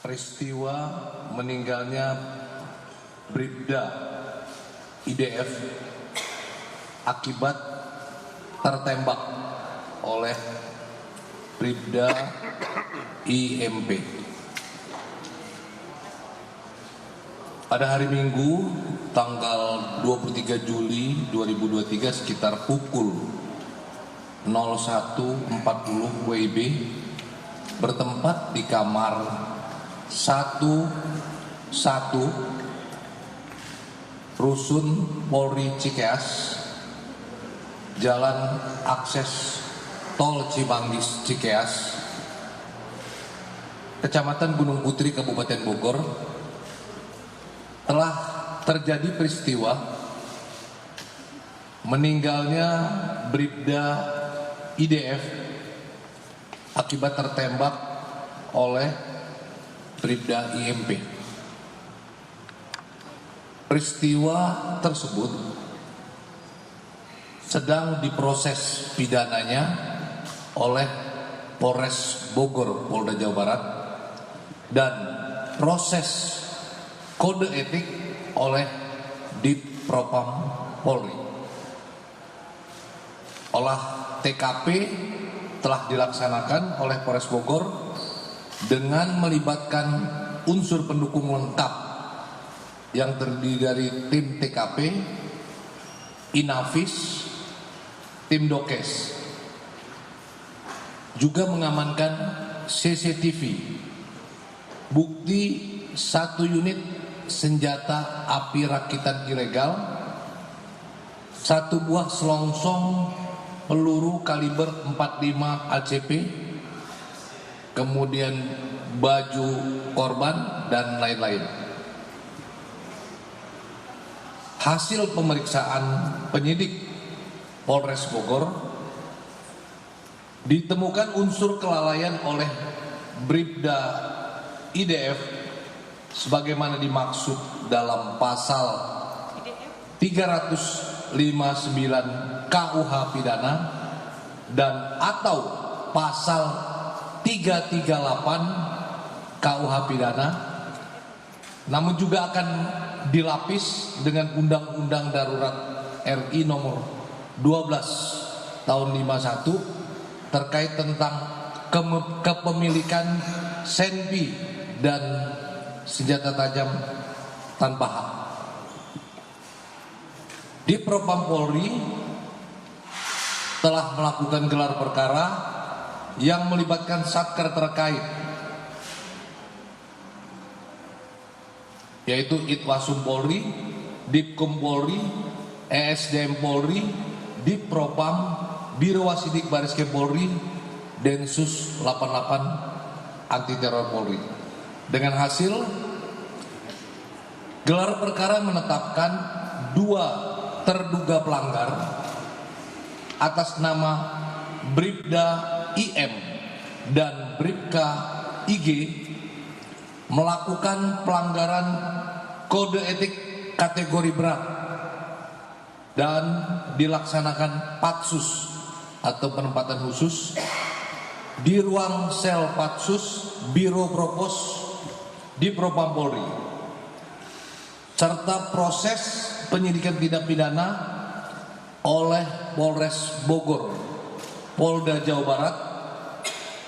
peristiwa meninggalnya Bribda IDF akibat tertembak oleh Bribda IMP. Pada hari Minggu tanggal 23 Juli 2023 sekitar pukul 01.40 WIB bertempat di kamar 11 Rusun Polri Cikeas, Jalan Akses Tol Cimanggis Cikeas, Kecamatan Gunung Putri, Kabupaten Bogor, telah terjadi peristiwa meninggalnya Bribda IDF akibat tertembak oleh Bribda IMP. Peristiwa tersebut sedang diproses pidananya oleh Polres Bogor, Polda Jawa Barat, dan proses kode etik oleh Ditpropam Polri. Olah TKP telah dilaksanakan oleh Polres Bogor dengan melibatkan unsur pendukung lengkap yang terdiri dari tim TKP, Inavis, tim Dokes. Juga mengamankan CCTV, bukti 1 unit senjata api rakitan ilegal, 1 buah selongsong peluru kaliber 45 ACP, kemudian baju korban, dan lain-lain. Hasil pemeriksaan penyidik Polres Bogor ditemukan unsur kelalaian oleh Bribda IDF sebagaimana dimaksud dalam pasal 359 KUH pidana dan atau pasal 338 KUH pidana, namun juga akan dilapis dengan Undang-Undang Darurat RI nomor 12 tahun 51 terkait tentang kepemilikan senpi dan senjata tajam tanpa hak. Ditpropam Polri telah melakukan gelar perkara yang melibatkan satker terkait, yaitu Itwasum Polri, Dipkum Polri, ESDM Polri, Ditpropam, Biro Wasidik Baris Krim Polri, Densus 88 Anti Teror Polri. Dengan hasil gelar perkara menetapkan 2 terduga pelanggar atas nama Bribda IM dan Bribka IG melakukan pelanggaran kode etik kategori berat dan dilaksanakan patsus atau penempatan khusus di ruang sel patsus Biro Propos Ditpropam Polri, serta proses penyidikan tindak pidana oleh Polres Bogor, Polda Jawa Barat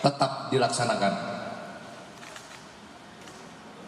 tetap dilaksanakan.